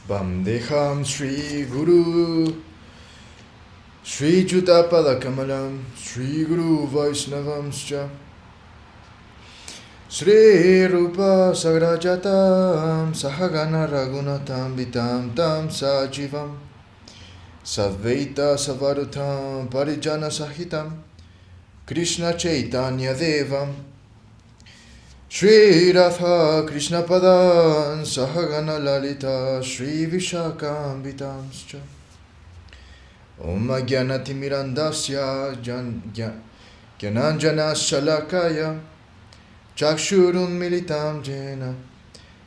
Vandeham Sri Guru Sri Juta Pada Kamalam Sri Guru Vaisnavamscha Sri Rupa Sagrajatam Sahagana Ragunatam Vitam Tam Sajivam Sadvaita Savarutam Parijana Sahitam Krishna Chaitanya Devam Shri Radha Krishna Padan Sahagana Lalita Shri Vishakam Vitamscha Om Gyanati Mirandasya Gyananjana Shalakaya Chakshurun Militam Jena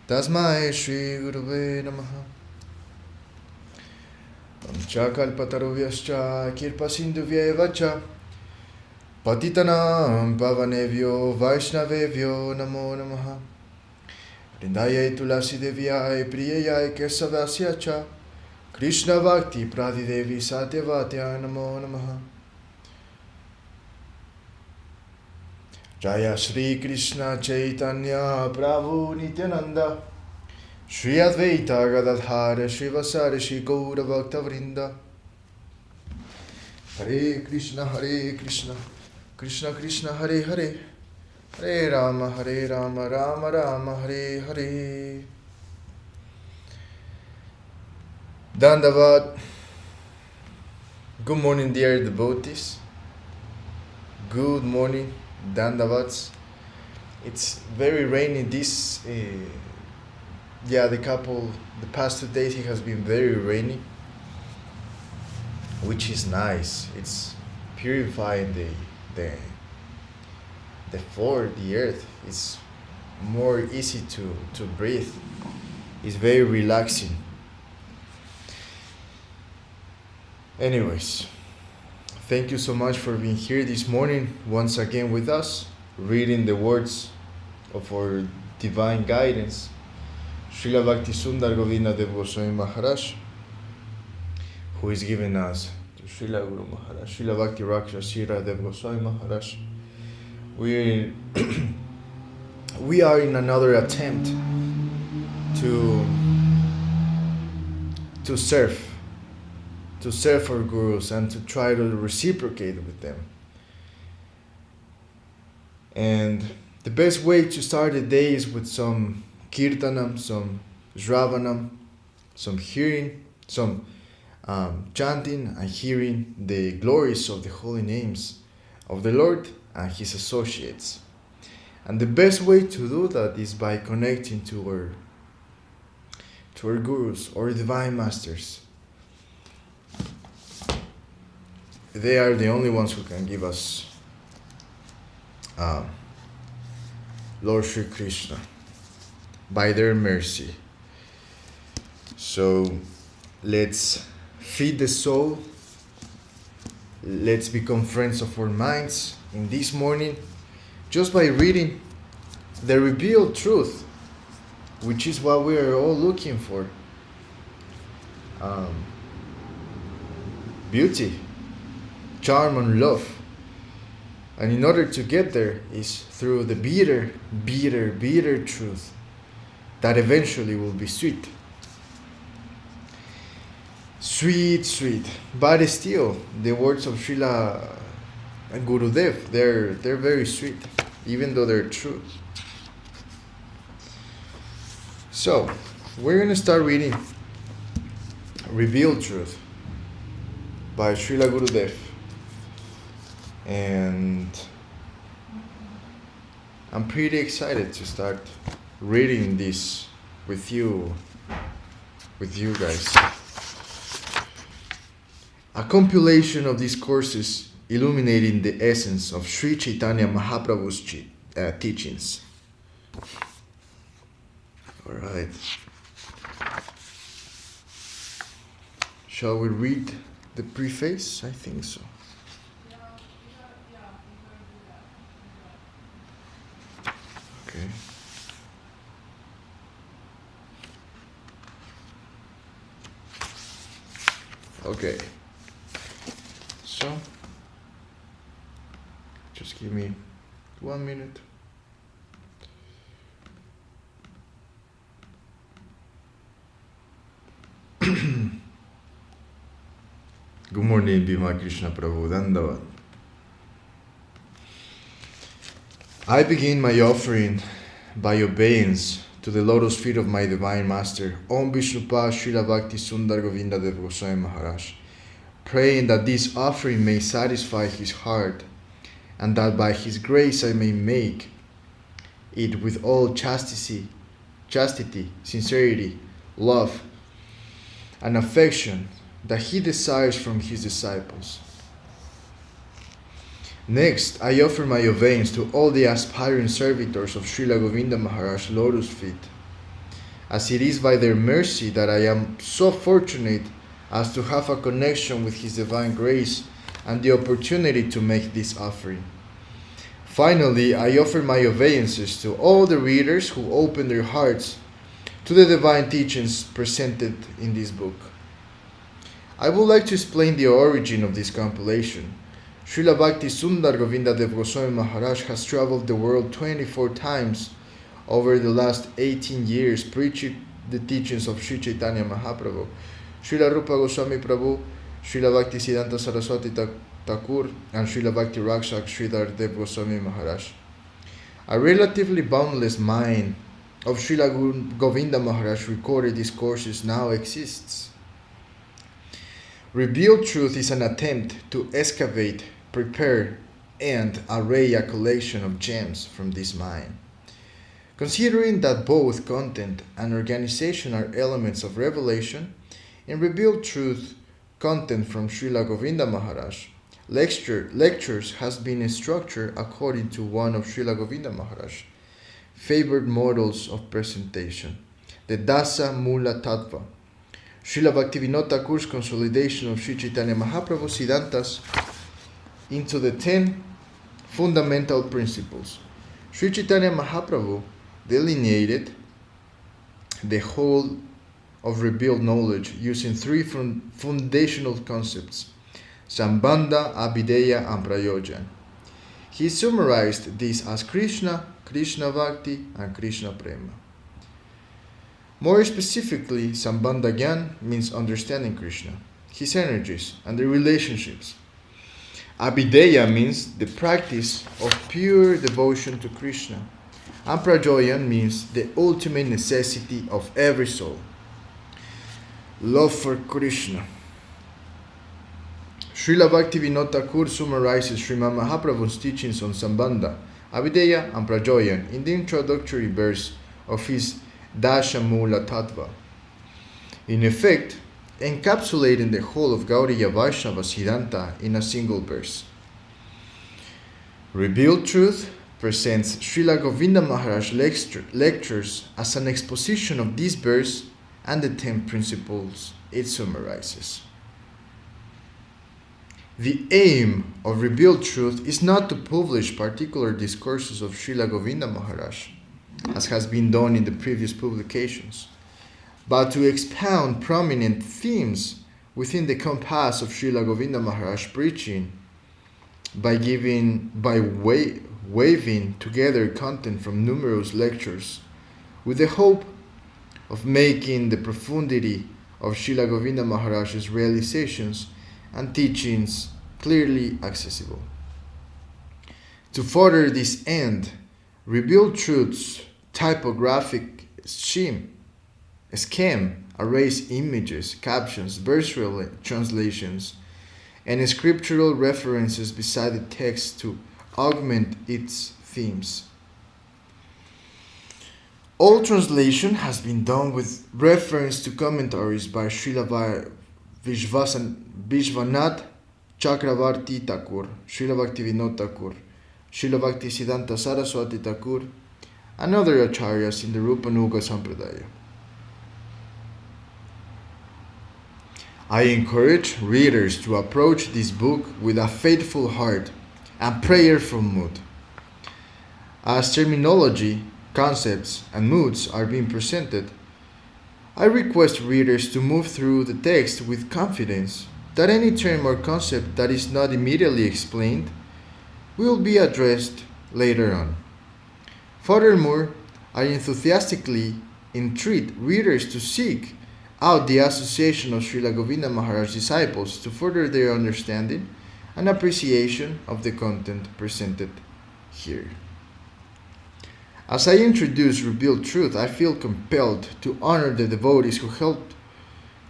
Tasmai Shri Guruve Namaha Chakalpatarubhyascha Kirpasindhuvyevacha Patitanam Pavanevyo Vaishnavevyo Namo Namaha Vrindayai Tulasi Devyai Priyayai Kesavasya Cha Krishna Bhakti Pradidevi Satyavatya Namo Namaha Jaya Shri Krishna Chaitanya Prabhu Nityananda Shri Advaita Gadadhara Srivasari Shri Gaura Bhakta Vrinda Hare Krishna Krishna Krishna Hare Hare Hare Rama Rama Rama Hare Hare Dandavat. Good morning, dear devotees. Good morning, Dandavats. It's very rainy the past 2 days it has been very rainy, which is nice. It's purifying the floor, the earth. It's more easy to breathe. It's very relaxing. Anyways, thank you so much for being here this morning once again with us, reading the words of our divine guidance, Srila Bhakti Sundar Govinda Dev Goswami Maharaja, who is giving us to Srila Guru Maharaj, Srila Bhakti Raksha Srila Dev Goswami Maharaj. We are in another attempt to serve our gurus and to try to reciprocate with them. And the best way to start the day is with some kirtanam, some Śravaṇam, some hearing, some chanting and hearing the glories of the holy names of the Lord and His associates. And the best way to do that is by connecting to our gurus or divine masters. They are the only ones who can give us Lord Shri Krishna by their mercy. So let's feed the soul. Let's become friends of our minds in this morning just by reading the revealed truth, which is what we are all looking for. Beauty, charm and love. And in order to get there is through the bitter truth that eventually will be sweet. Sweet. But still, the words of Srila and Gurudev, they're very sweet, even though they're true. So, we're going to start reading Revealed Truth by Srila Gurudev. And I'm pretty excited to start reading this with you guys. A compilation of discourses illuminating the essence of Sri Chaitanya Mahaprabhu's teachings. All right. Shall we read the preface? I think so. Okay. Okay. So, just give me 1 minute. Good morning, Bhima Krishna Prabhu. Dandavat. I begin my offering by obeisance to the lotus feet of my Divine Master, Om Vishnupada Srila Bhakti Sundar Govinda Deva Goswami Maharaja, praying that this offering may satisfy his heart, and that by his grace I may make it with all chastity, sincerity, love, and affection that he desires from his disciples. Next, I offer my obeisance to all the aspiring servitors of Srila Govinda Maharaj's lotus feet, as it is by their mercy that I am so fortunate as to have a connection with his divine grace and the opportunity to make this offering. Finally, I offer my obeisances to all the readers who open their hearts to the divine teachings presented in this book. I would like to explain the origin of this compilation. Srila Bhakti Sundar Govinda Deva Goswami Maharaj has traveled the world 24 times over the last 18 years, preaching the teachings of Sri Chaitanya Mahaprabhu, Srila Rupa Goswami Prabhu, Srila Bhakti Siddhanta Saraswati Thakur, and Srila Bhakti Rakshak Sridhar Deva Goswami Maharaj. A relatively boundless mind of Srila Govinda Maharaj recorded discourses now exists. Revealed truth is an attempt to excavate, prepare, and array a collection of gems from this mind. Considering that both content and organization are elements of revelation, in Revealed Truth, content from Srila Govinda Maharaj, lectures has been structured according to one of Srila Govinda Maharaj's favored models of presentation, the Dasa Mula Tattva, Srila Bhaktivinoda Thakur's consolidation of Sri Chaitanya Mahaprabhu's Siddhantas into the 10 fundamental principles. Sri Chaitanya Mahaprabhu delineated the whole of revealed knowledge using three foundational concepts: Sambandha, Abhideya, and Prayojan. He summarized these as Krishna, Krishna Bhakti, and Krishna Prema. More specifically, Sambandha Gyan means understanding Krishna, his energies, and their relationships. Abhideya means the practice of pure devotion to Krishna, and Prajoyan means the ultimate necessity of every soul, love for Krishna. Srila Bhaktivinoda Thakur summarizes Srimad Mahaprabhu's teachings on Sambandha, Abhideya, and Prajoyan in the introductory verse of his Dasha Mula Tattva, in effect encapsulating the whole of Gaudiya Vaishnava Siddhanta in a single verse. Revealed Truth presents Srila Govinda Maharaj lectures as an exposition of this verse and the 10 principles it summarizes. The aim of Revealed Truth is not to publish particular discourses of Srila Govinda Maharaj, as has been done in the previous publications, but to expound prominent themes within the compass of Srila Govinda Maharaj preaching by weaving together content from numerous lectures with the hope of making the profundity of Srila Govinda Maharaj's realizations and teachings clearly accessible. To further this end, Revealed Truth's typographic scheme arrays images, captions, verse translations, and scriptural references beside the text to augment its themes. All translation has been done with reference to commentaries by Srila Vishwanath Chakravarti Thakur, Srila Bhaktivinoda Thakur, Srila Bhakti Siddhanta Saraswati Thakur, and other acharyas in the Rupanuga Sampradaya. I encourage readers to approach this book with a faithful heart and prayerful mood. As terminology, concepts, and moods are being presented, I request readers to move through the text with confidence that any term or concept that is not immediately explained will be addressed later on. Furthermore, I enthusiastically entreat readers to seek out the association of Srila Govinda Maharaj's disciples to further their understanding and appreciation of the content presented here. As I introduce Revealed Truth, I feel compelled to honor the devotees who helped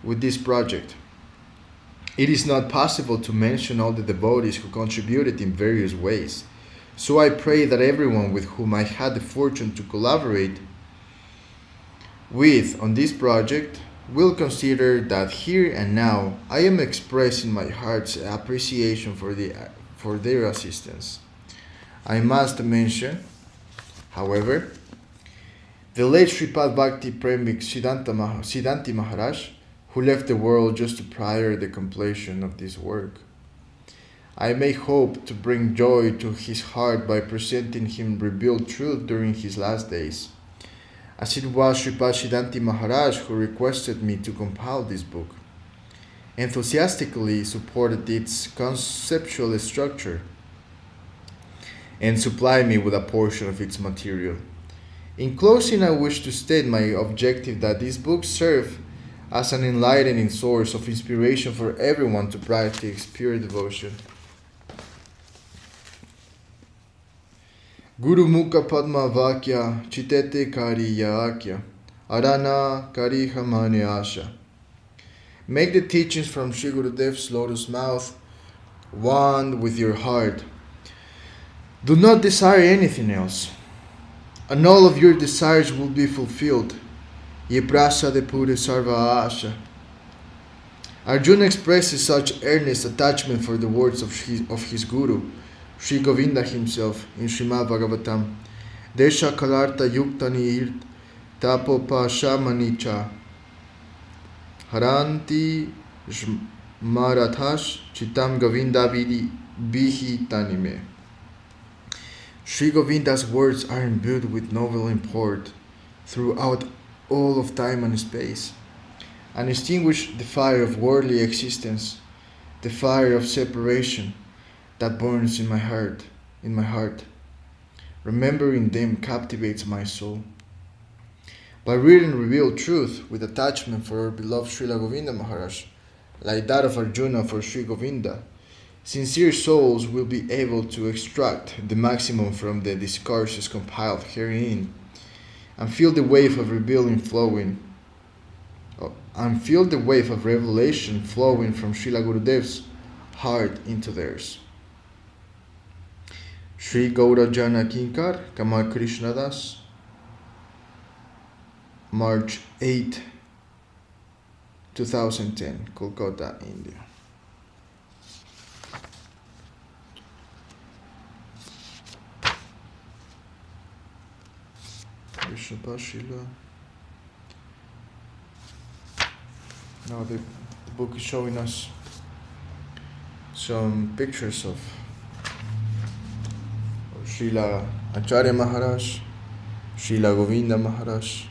with this project. It is not possible to mention all the devotees who contributed in various ways, so I pray that everyone with whom I had the fortune to collaborate with on this project will consider that here and now I am expressing my heart's appreciation for their assistance. I must mention, however, the late Sripad Bhakti Premik Siddhanti Maharaj, who left the world just prior to the completion of this work. I may hope to bring joy to his heart by presenting him revealed truth during his last days, as it was Sripad Siddhanti Maharaj who requested me to compile this book, enthusiastically supported its conceptual structure, and supplied me with a portion of its material. In closing, I wish to state my objective that this book serve as an enlightening source of inspiration for everyone to practice pure devotion. Guru Mukha Padma Vakya Chitete Kariya Akya Arana Kariha Mane Asha. Make the teachings from Sri Gurudev's lotus mouth one with your heart. Do not desire anything else, and all of your desires will be fulfilled. Ye prasa de pure sarva asha. Arjuna expresses such earnest attachment for the words of his Guru, Sri Govinda himself, in Śrīmad Bhagavatam. Desha kalarta yuktani irt tapopa shamanicha haranti marathash chitam Govinda vihi tanime. Sri Govinda's words are imbued with noble import throughout all of time and space, and extinguish the fire of worldly existence, the fire of separation that burns in my heart. Remembering them captivates my soul. By reading Revealed Truth with attachment for our beloved Srila Govinda Maharaj, like that of Arjuna for Sri Govinda, sincere souls will be able to extract the maximum from the discourses compiled herein, and feel the wave of revealing flowing, and feel the wave of revelation flowing from Srila Gurudev's heart into theirs. Sri Gaura Jana Kinkar, Kamal Krishna Das, March 8, 2010, Kolkata, India. Srila. Now the book is showing us some pictures of Srila Acharya Maharaj, Srila Govinda Maharaj,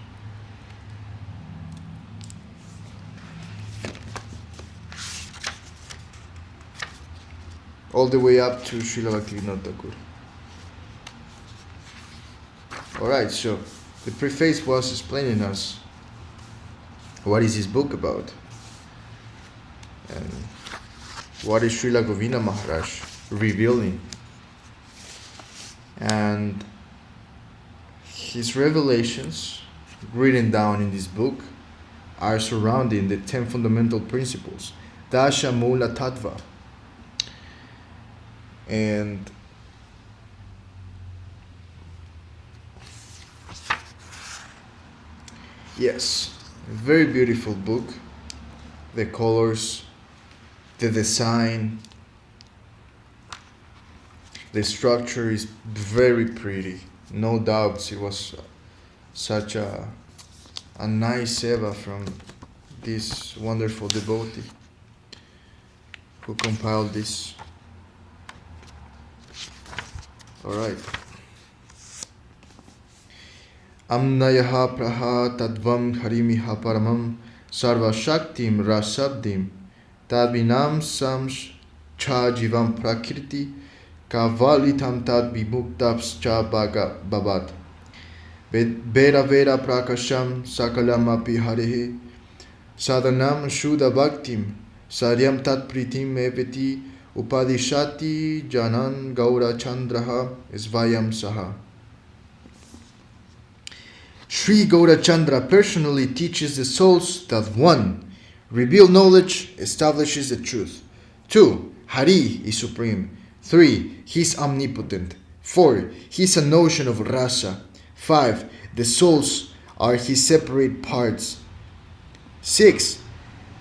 all the way up to Srila Bhaktivinoda Thakur. Alright, so the preface was explaining us what is this book about and what is Srila Govinda Maharaj revealing. And his revelations written down in this book are surrounding the 10 fundamental principles, Dasha Mula Tattva. And yes, a very beautiful book. The colors, the design, the structure is very pretty. No doubts, it was such a nice seva from this wonderful devotee who compiled this. Alright. Amnayaha praha tadvam harimiha paramam sarva shaktim rasabdim tadvinam sams cha jivam prakriti kavalitam tad vimuktaps cha babat vera vera prakasham sakalam api harehe Sadhanam Shuddha Bhaktim Saryam Tat Pritim Epeti Upadishati Janan Gaura Chandraha Svayam Saha. Sri Gaurachandra personally teaches the souls that 1. Revealed knowledge establishes the truth. 2. Hari is supreme. 3. He is omnipotent. 4. He is a notion of rasa. 5. The souls are his separate parts. 6.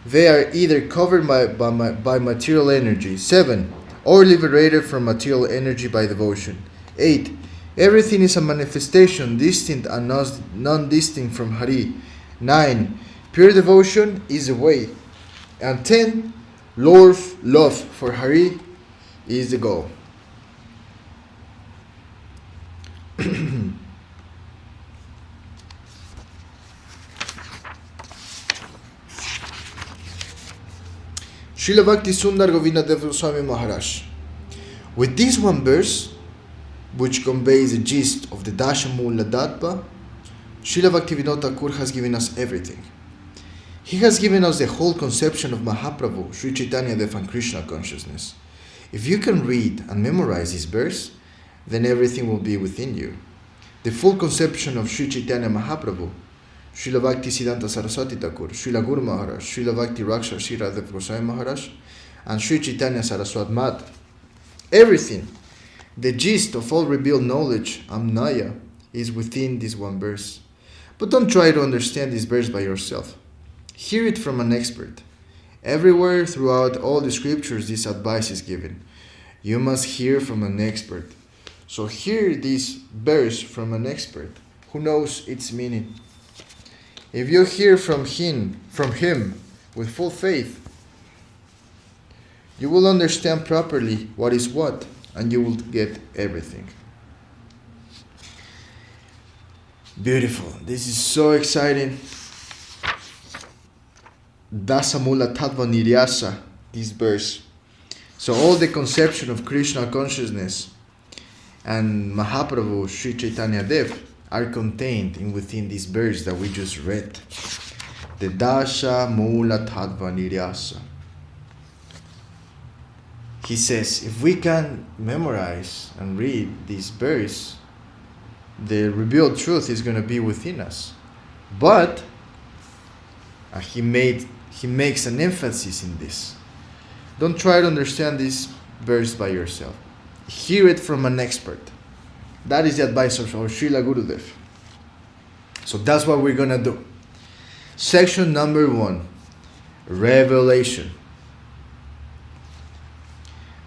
They are either covered by material energy. 7. Or liberated from material energy by devotion. 8. Everything is a manifestation, distinct and non-distinct from Hari. 9. Pure devotion is the way. And 10. Love for Hari is the goal. Srila Bhakti Sundar Govinda Goswami Maharaj. With this one verse, which conveys the gist of the Dasha Mula Tattva, Srila Bhaktivinoda Thakur has given us everything. He has given us the whole conception of Mahaprabhu, Sri Chaitanya Deva and Krishna consciousness. If you can read and memorize this verse, then everything will be within you. The full conception of Sri Chaitanya Mahaprabhu, Srila Bhakti Siddhanta Saraswati Thakur, Srila Guru Maharaj, Srila Bhakti Raksha Sri Radha Goswami Maharaj, and Sri Chaitanya Saraswat Mat. Everything, the gist of all revealed knowledge, Amnaya, is within this one verse. But don't try to understand this verse by yourself. Hear it from an expert. Everywhere throughout all the scriptures this advice is given. You must hear from an expert. So hear this verse from an expert who knows its meaning. If you hear from him with full faith, you will understand properly what is what, and you will get everything. Beautiful. This is so exciting. Dasamula Tattva Niryasa, this verse. So all the conception of Krishna consciousness and Mahaprabhu Sri Chaitanya Dev are contained within this verse that we just read. The Dasha Mula Tattva Niryasa. He says, if we can memorize and read this verse, the revealed truth is going to be within us. But he makes an emphasis in this. Don't try to understand this verse by yourself. Hear it from an expert. That is the advice of our Srila Gurudev. So that's what we're going to do. Section number 1. Revelation.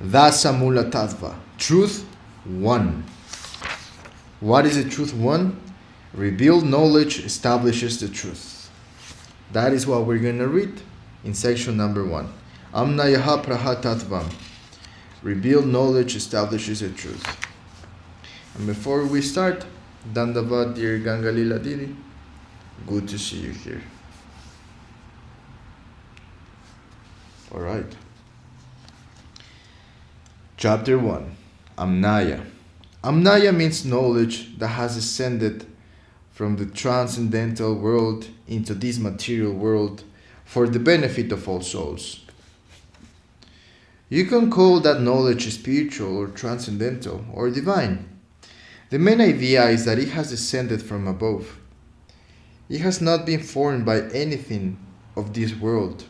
Dasamula Tattva. Truth 1. What is the truth 1? Revealed knowledge establishes the truth. That is what we're going to read in section number 1. Amnayaha praha tattvam. Revealed knowledge establishes the truth. And before we start, Dandavat, dear Gangalila Didi, good to see you here. Alright. Chapter 1. Amnaya. Amnaya means knowledge that has ascended from the transcendental world into this material world for the benefit of all souls. You can call that knowledge spiritual or transcendental or divine. The main idea is that it has descended from above. It has not been formed by anything of this world.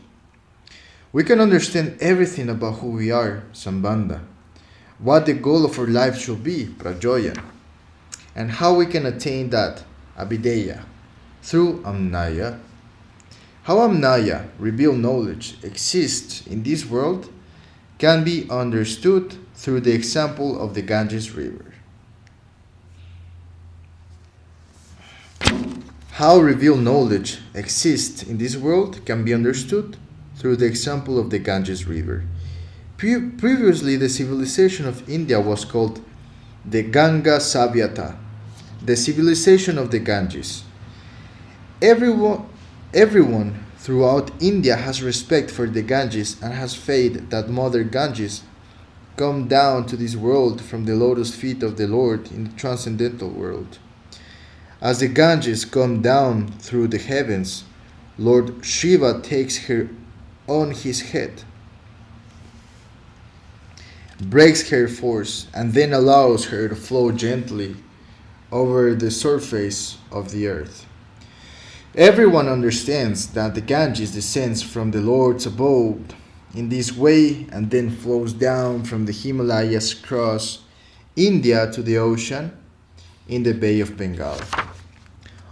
We can understand everything about who we are, Sambandha, what the goal of our life should be, Prajoya, and how we can attain that, Abhideya, through Amnaya. How Amnaya, revealed knowledge, exists in this world can be understood through the example of the Ganges River. How revealed knowledge exists in this world can be understood through the example of the Ganges River. Previously, the civilization of India was called the Ganga Sabhyata, the civilization of the Ganges. Everyone throughout India has respect for the Ganges and has faith that Mother Ganges come down to this world from the lotus feet of the Lord in the transcendental world. As the Ganges come down through the heavens, Lord Shiva takes her on his head, breaks her force, and then allows her to flow gently over the surface of the earth. Everyone understands that the Ganges descends from the Lord's abode in this way and then flows down from the Himalayas across India to the ocean in the Bay of Bengal,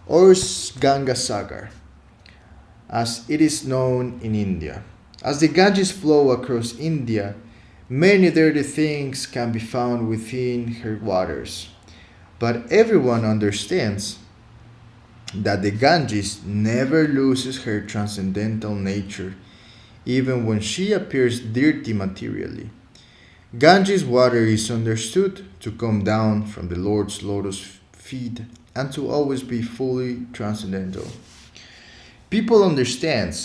or Ganga Sagar, as it is known in India. As the Ganges flow across India, many dirty things can be found within her waters. But everyone understands that the Ganges never loses her transcendental nature, even when she appears dirty materially. Ganges water is understood to come down from the Lord's lotus feet and to always be fully transcendental. People understand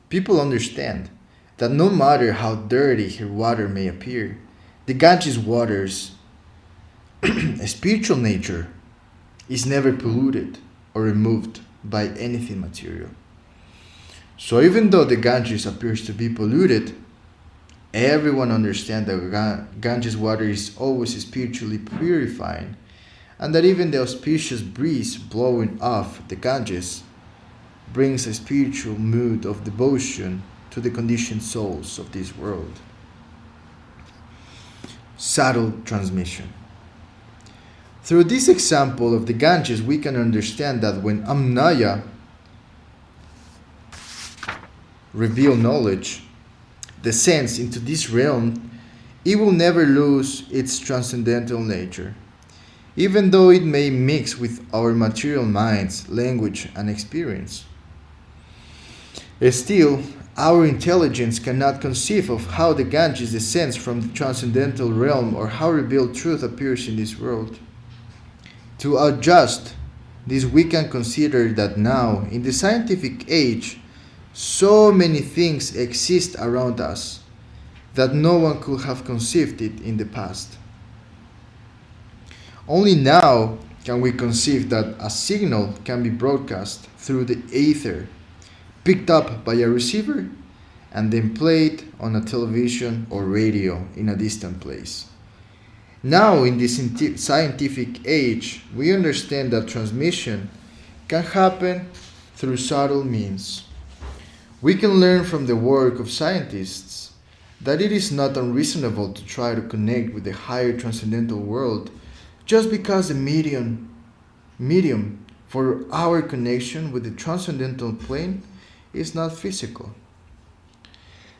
that no matter how dirty her water may appear, the Ganges water's spiritual nature is never polluted or removed by anything material. So even though the Ganges appears to be polluted, everyone understands that Ganges water is always spiritually purifying, and that even the auspicious breeze blowing off the Ganges brings a spiritual mood of devotion to the conditioned souls of this world. Subtle transmission. Through this example of the Ganges, we can understand that when Amnaya reveal knowledge descends into this realm, it will never lose its transcendental nature, even though it may mix with our material minds, language, and experience. Still, our intelligence cannot conceive of how the Ganges descends from the transcendental realm or how revealed truth appears in this world. To adjust this, we can consider that now, in the scientific age, so many things exist around us that no one could have conceived it in the past. Only now can we conceive that a signal can be broadcast through the ether, picked up by a receiver, and then played on a television or radio in a distant place. Now, in this scientific age, we understand that transmission can happen through subtle means. We can learn from the work of scientists that it is not unreasonable to try to connect with the higher transcendental world just because the medium for our connection with the transcendental plane is not physical.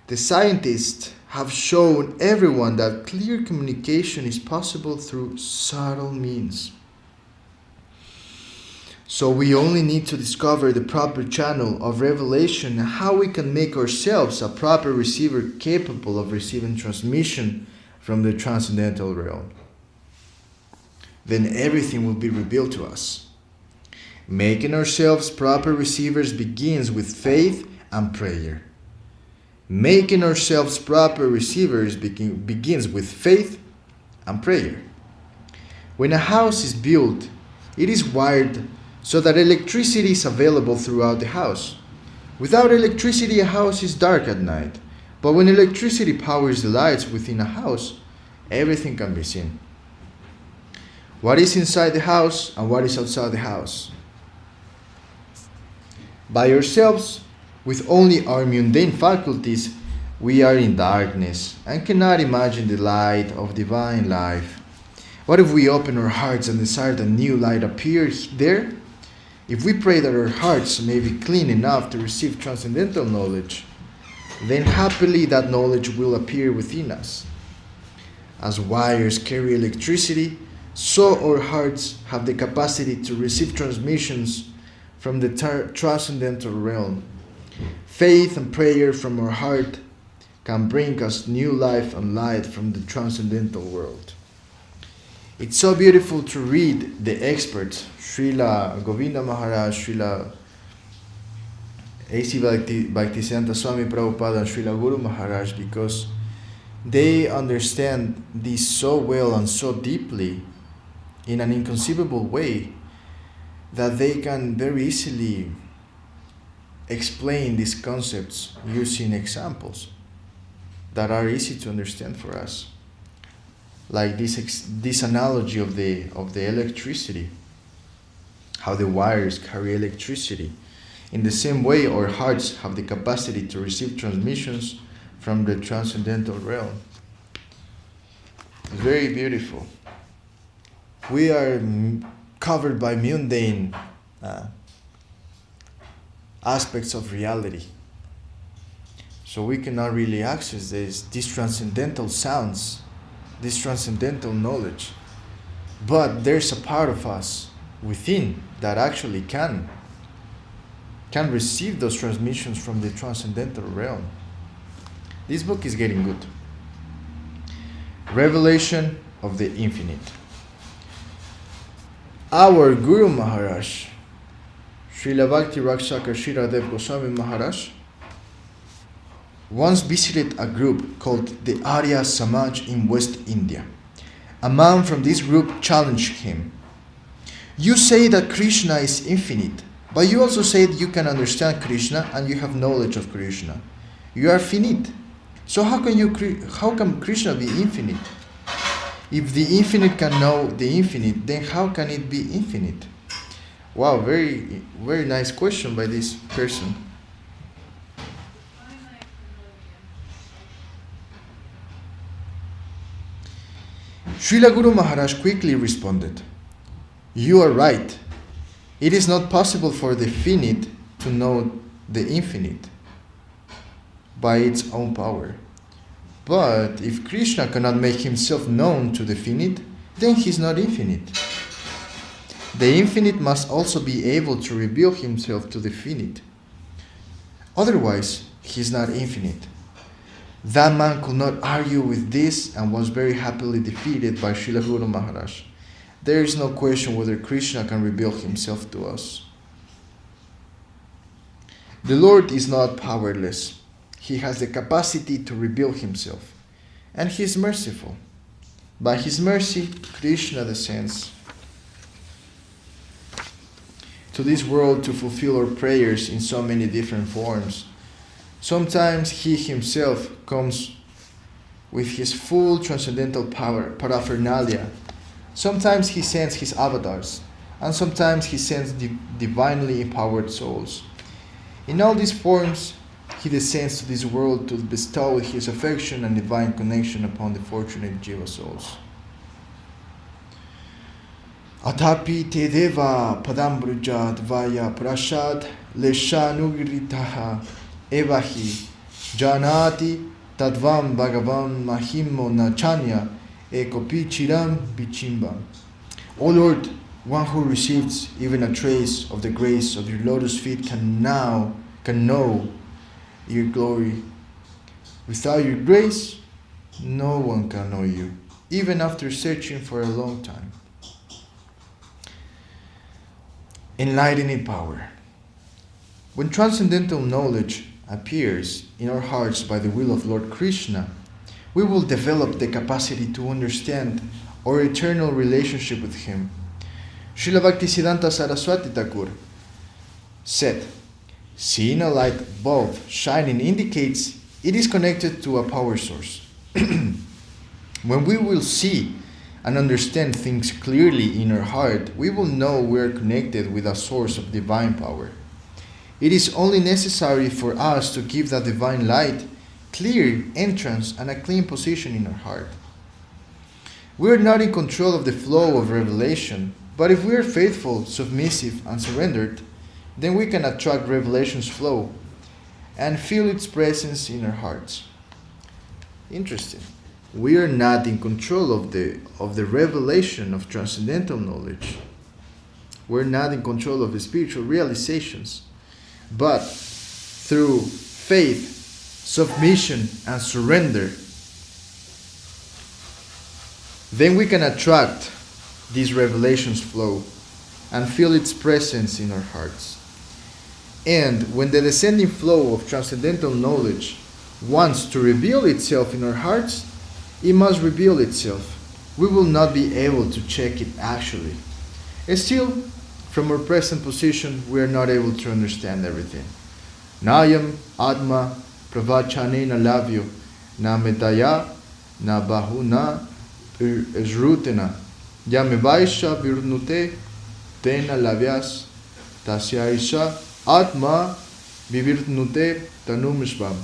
The scientists have shown everyone that clear communication is possible through subtle means. So we only need to discover the proper channel of revelation and how we can make ourselves a proper receiver capable of receiving transmission from the transcendental realm. Then everything will be revealed to us. Making ourselves proper receivers begins with faith and prayer. Making ourselves proper receivers begins with faith and prayer. When a house is built, it is wired so that electricity is available throughout the house. Without electricity, a house is dark at night. But when electricity powers the lights within a house, everything can be seen. What is inside the house and what is outside the house? By ourselves, with only our mundane faculties, we are in darkness and cannot imagine the light of divine life. What if we open our hearts and desire that new light appear there? If we pray that our hearts may be clean enough to receive transcendental knowledge, then happily that knowledge will appear within us. As wires carry electricity, so our hearts have the capacity to receive transmissions from the transcendental realm. Faith and prayer from our heart can bring us new life and light from the transcendental world. It's so beautiful to read the experts, Srila Govinda Maharaja, Srila A.C. Bhaktisiddhanta Swami Prabhupada, and Srila Guru Maharaj, because they understand this so well and so deeply in an inconceivable way that they can very easily explain these concepts using examples that are easy to understand for us. Like this analogy of the electricity, how the wires carry electricity. In the same way, our hearts have the capacity to receive transmissions from the transcendental realm. It's very beautiful. We are covered by mundane aspects of reality. So we cannot really access these transcendental sounds, this transcendental knowledge. But there's a part of us within that actually can receive those transmissions from the transcendental realm. This book is getting good. Revelation of the Infinite. Our Guru Maharaj, Srila Bhakti Rakshaka Srila Goswami Maharaj, once visited a group called the Arya Samaj in West India. A man from this group challenged him. You say that Krishna is infinite, but you also say that you can understand Krishna and you have knowledge of Krishna. You are finite. So how can Krishna be infinite? If the infinite can know the infinite, then how can it be infinite? Wow, very, very nice question by this person. Srila Guru Maharaj quickly responded, you are right. It is not possible for the finite to know the infinite by its own power. But if Krishna cannot make himself known to the finite, then he is not infinite. The infinite must also be able to reveal himself to the finite. Otherwise, he is not infinite. That man could not argue with this and was very happily defeated by Srila Guru Maharaj. There is no question whether Krishna can reveal himself to us. The Lord is not powerless. He has the capacity to reveal himself. And he is merciful. By his mercy, Krishna descends to this world to fulfill our prayers in so many different forms. Sometimes he himself comes with his full transcendental power, paraphernalia. Sometimes he sends his avatars, and sometimes he sends divinely empowered souls. In all these forms, he descends to this world to bestow his affection and divine connection upon the fortunate jiva souls. Atapi te deva padambruja dvaya prashad leshanugiritaha evahi janati tadvam bhagavan mahimo nachanya ekopi chiram bichimbam. O Lord, one who receives even a trace of the grace of your lotus feet can know your glory. Without your grace, no one can know you, even after searching for a long time. Enlightening power. When transcendental knowledge appears in our hearts by the will of Lord Krishna, we will develop the capacity to understand our eternal relationship with Him. Srila Bhaktisiddhanta Saraswati Thakur said, seeing a light bulb shining indicates it is connected to a power source. When we will see and understand things clearly in our heart, we will know we are connected with a source of divine power. It is only necessary for us to give that divine light clear entrance and a clean position in our heart. We are not in control of the flow of revelation, but if we are faithful, submissive, and surrendered, then we can attract revelation's flow and feel its presence in our hearts. Interesting. We are not in control of the revelation of transcendental knowledge. We're not in control of the spiritual realizations. But through faith, submission, and surrender, then we can attract this revelation's flow and feel its presence in our hearts. And when the descending flow of transcendental knowledge wants to reveal itself in our hearts, it must reveal itself. We will not be able to check it actually. And still, from our present position, we are not able to understand everything. Nayam Atma Pravachanena Lavyo Na Medaya Na Bahuna Srutena Yame Vaisha Virnute Tena Lavyas Tasyaisha Atma Vivirnute Tanumishvam.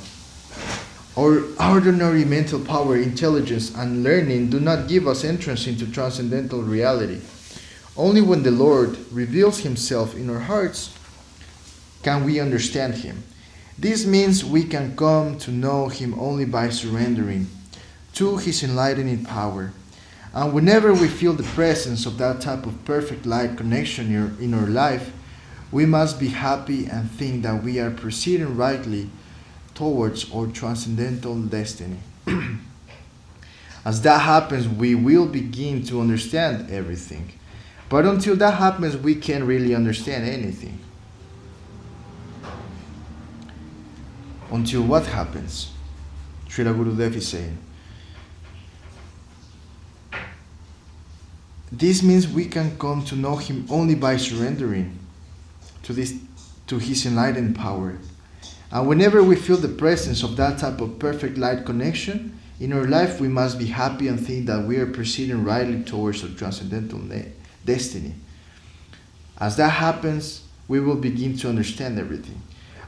Our ordinary mental power, intelligence, and learning do not give us entrance into transcendental reality. Only when the Lord reveals Himself in our hearts can we understand Him. This means we can come to know Him only by surrendering to His enlightening power. And whenever we feel the presence of that type of perfect light connection in our life, we must be happy and think that we are proceeding rightly towards our transcendental destiny. As that happens, we will begin to understand everything. But until that happens, we can't really understand anything. Until what happens? Srila Gurudev is saying. This means we can come to know Him only by surrendering to His enlightened power. And whenever we feel the presence of that type of perfect light connection in our life, we must be happy and think that we are proceeding rightly towards our transcendental destiny. As that happens, we will begin to understand everything.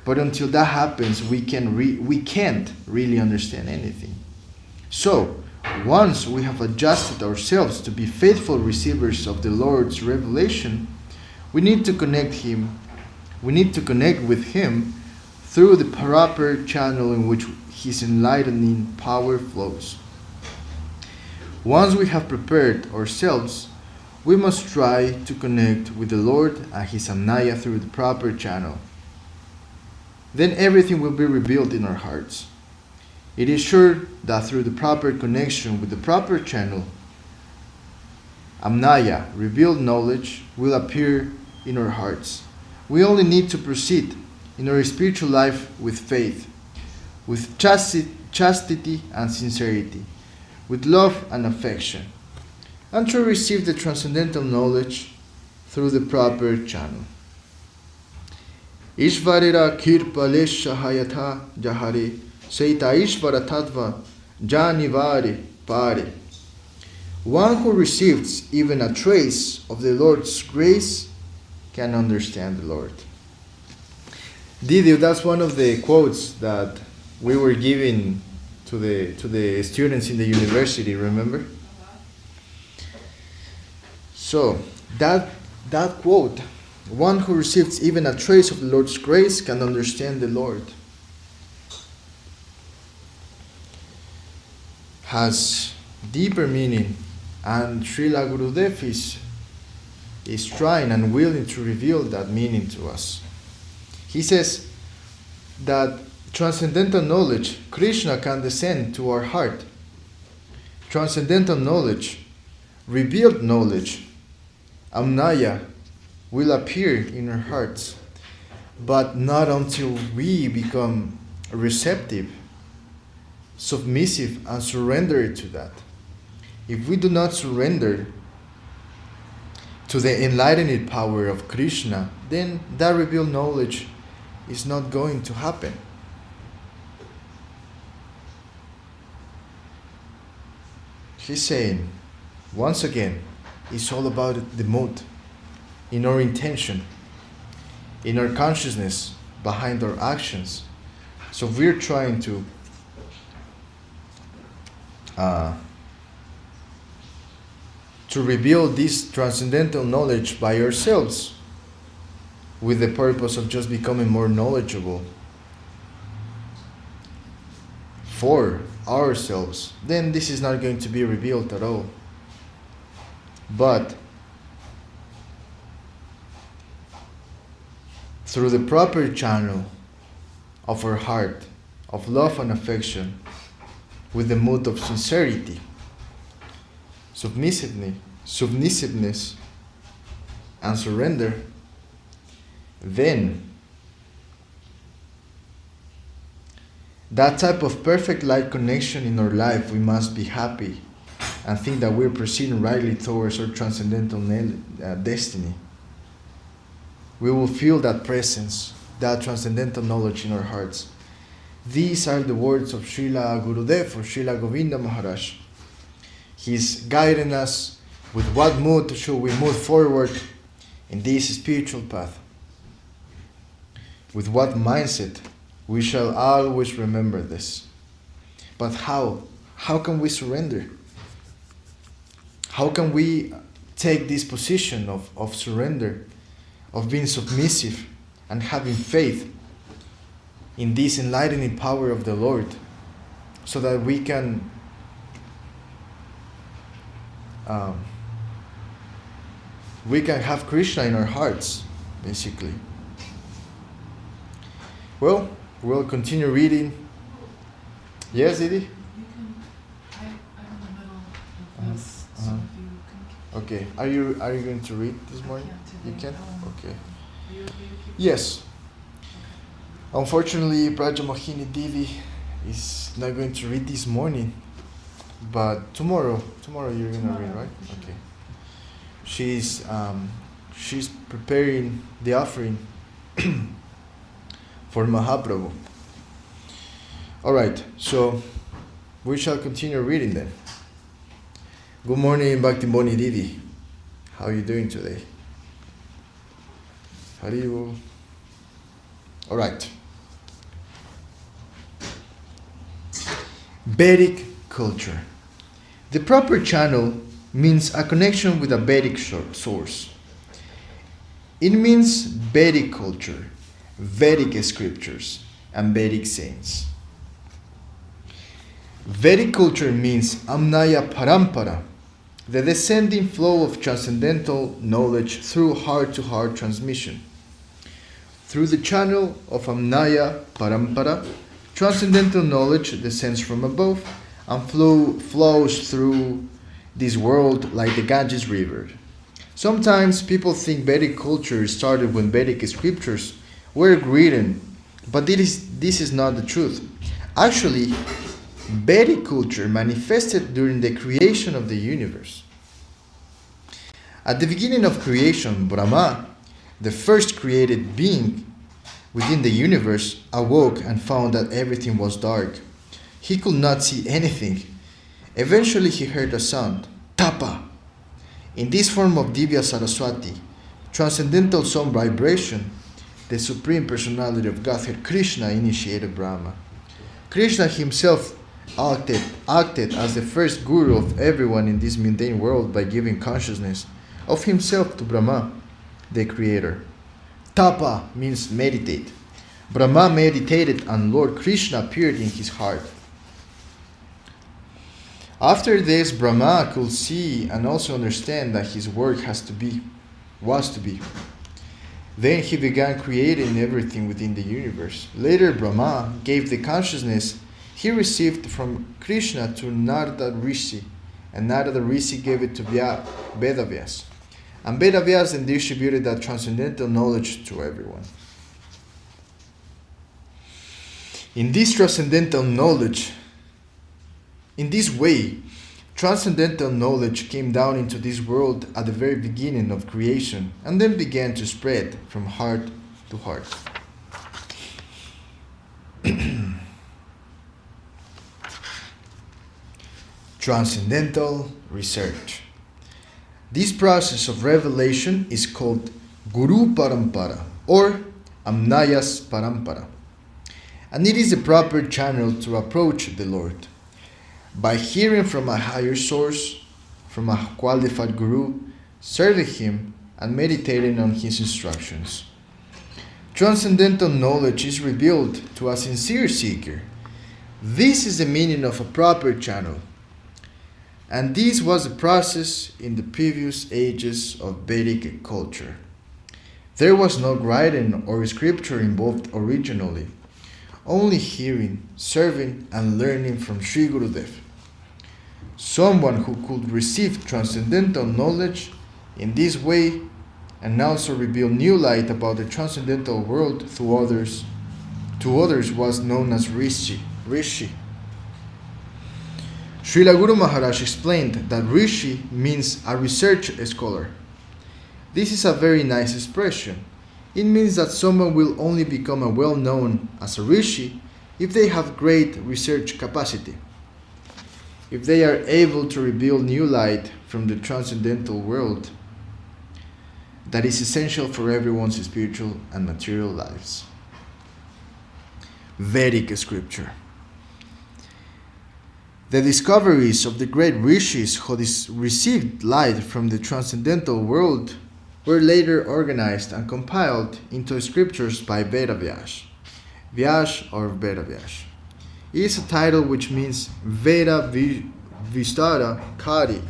But until that happens, we can't really understand anything. So, once we have adjusted ourselves to be faithful receivers of the Lord's revelation, we need to connect with Him through the proper channel in which His enlightening power flows. Once we have prepared ourselves, we must try to connect with the Lord and His Anaya through the proper channel. Then everything will be revealed in our hearts. It is sure that through the proper connection with the proper channel, Amnaya, revealed knowledge, will appear in our hearts. We only need to proceed in our spiritual life with faith, with chastity and sincerity, with love and affection, and to receive the transcendental knowledge through the proper channel. Ishvarira kirpalesha hayatha jahare seita ishvara tattva janivari pare. One who receives even a trace of the Lord's grace can understand the Lord. Didio, that's one of the quotes that we were giving to the students in the university, remember? So, that quote, one who receives even a trace of the Lord's grace can understand the Lord, has deeper meaning, and Srila Gurudev is trying and willing to reveal that meaning to us. He says that transcendental knowledge, Krishna can descend to our heart. Transcendental knowledge, revealed knowledge, Amnaya, will appear in our hearts, but not until we become receptive, submissive, and surrender to that. If we do not surrender to the enlightening power of Krishna, then that revealed knowledge is not going to happen. He's saying, once again, it's all about the mood, in our intention, in our consciousness behind our actions. So we're trying to reveal this transcendental knowledge by ourselves with the purpose of just becoming more knowledgeable for ourselves, then this is not going to be revealed at all. But through the proper channel of our heart, of love and affection, with the mood of sincerity, submissiveness, and surrender, then that type of perfect light connection in our life, we must be happy and think that we're proceeding rightly towards our transcendental destiny. We will feel that presence that transcendental knowledge in our hearts. These are the words of Srila Gurudev or Srila Govinda Maharaj. He's guiding us with what mood should we move forward in this spiritual path. With what mindset we shall always remember this. But how? How can we surrender? How can we take this position of surrender, of being submissive and having faith in this enlightening power of the Lord, so that we can have Krishna in our hearts, basically. Well, we'll continue reading. Yes, Didi? You can. I'm in the middle of this, so if you can. Okay. Are you going to read this morning? You can? Okay. Are you okay to keep? Yes. Unfortunately, Braja Mohini Devi is not going to read this morning, but tomorrow you're gonna read, right? Okay. She's preparing the offering for Mahaprabhu. All right, so we shall continue reading then. Good morning, Bhakti Boni Didi. How are you doing today? Haribo. All right. Vedic culture. The proper channel means a connection with a Vedic source. It means Vedic culture, Vedic scriptures, and Vedic saints. Vedic culture means Amnaya Parampara, the descending flow of transcendental knowledge through heart-to-heart transmission. Through the channel of Amnaya Parampara, transcendental knowledge descends from above and flows through this world like the Ganges River. Sometimes people think Vedic culture started when Vedic scriptures were written, but this is not the truth. Actually, Vedic culture manifested during the creation of the universe. At the beginning of creation, Brahma, the first created being within the universe, awoke and found that everything was dark. He could not see anything. Eventually he heard a sound, Tapa. In this form of Divya Saraswati, transcendental sound vibration, the Supreme Personality of Godhead, Krishna, initiated Brahma. Krishna himself acted as the first guru of everyone in this mundane world by giving consciousness of himself to Brahma, the creator. Tapa means meditate. Brahma meditated and Lord Krishna appeared in his heart. After this, Brahma could see and also understand that his work was to be. Then he began creating everything within the universe. Later, Brahma gave the consciousness he received from Krishna to Narada Rishi, and Narada Rishi gave it to Vedavyas. And Vedavyas then distributed that transcendental knowledge to everyone. In this transcendental knowledge, in this way, transcendental knowledge came down into this world at the very beginning of creation and then began to spread from heart to heart. Transcendental research. This process of revelation is called Guru Parampara or Amnayas Parampara, and it is the proper channel to approach the Lord. By hearing from a higher source, from a qualified guru, serving him, and meditating on his instructions. Transcendental knowledge is revealed to a sincere seeker. This is the meaning of a proper channel. And this was the process in the previous ages of Vedic culture. There was no writing or scripture involved originally, only hearing, serving, and learning from Sri Gurudev. Someone who could receive transcendental knowledge in this way and also reveal new light about the transcendental world to others was known as Rishi. Srila Guru Maharaj explained that Rishi means a research scholar. This is a very nice expression. It means that someone will only become a well-known as a rishi if they have great research capacity, if they are able to reveal new light from the transcendental world that is essential for everyone's spiritual and material lives. Vedic scripture. The discoveries of the great rishis who received light from the transcendental world were later organized and compiled into scriptures by Vedavyas. Vyas or Vedavyas. It is a title which means Veda Vistara Kari,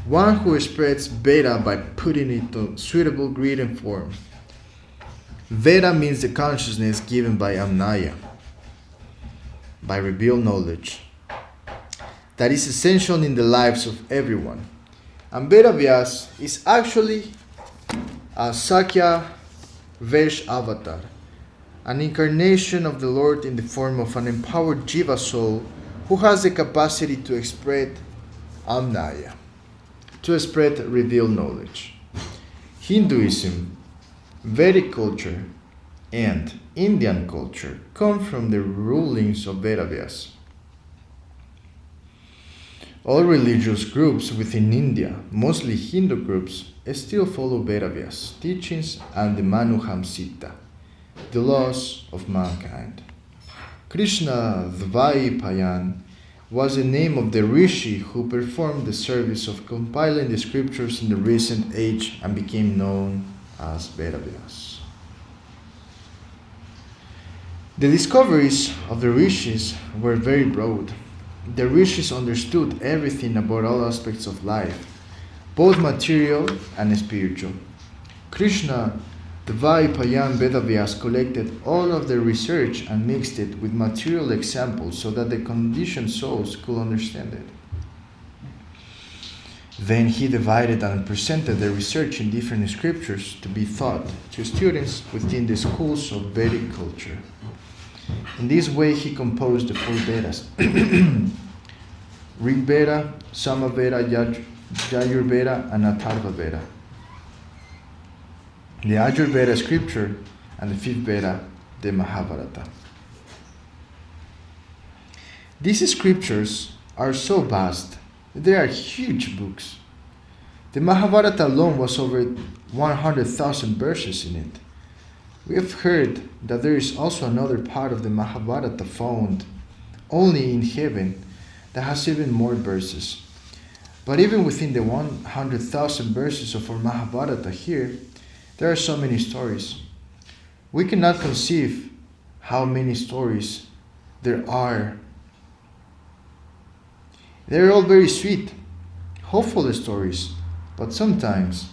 one who spreads Veda by putting it to suitable greeting form. Veda means the consciousness given by Amnaya, by revealed knowledge, that is essential in the lives of everyone. And Vedavyas is actually a Sakya Vesh avatar, an incarnation of the Lord in the form of an empowered Jiva soul who has the capacity to spread Amnaya, to spread revealed knowledge. Hinduism, Vedic culture, and Indian culture come from the rulings of Vedavyas. All religious groups within India, mostly Hindu groups, still follow Vedavyas teachings and the Manuhamsita, the laws of mankind. Krishna Dvaipayan was the name of the rishi who performed the service of compiling the scriptures in the recent age and became known as Vedavyas. The discoveries of the rishis were very broad. The rishis understood everything about all aspects of life, both material and spiritual. Krishna Dvaipayan Vedavyas collected all of their research and mixed it with material examples so that the conditioned souls could understand it. Then he divided and presented the research in different scriptures to be taught to students within the schools of Vedic culture. In this way he composed the 4 Vedas, Rig Veda, Sama Veda, Yajur Veda, and Atharva Veda. The Yajur Veda scripture and the 5th Veda, the Mahabharata. These scriptures are so vast that they are huge books. The Mahabharata alone was over 100,000 verses in it. We have heard that there is also another part of the Mahabharata found only in heaven that has even more verses. But even within the 100,000 verses of our Mahabharata here, there are so many stories. We cannot conceive how many stories there are. They're all very sweet, hopeful stories, but sometimes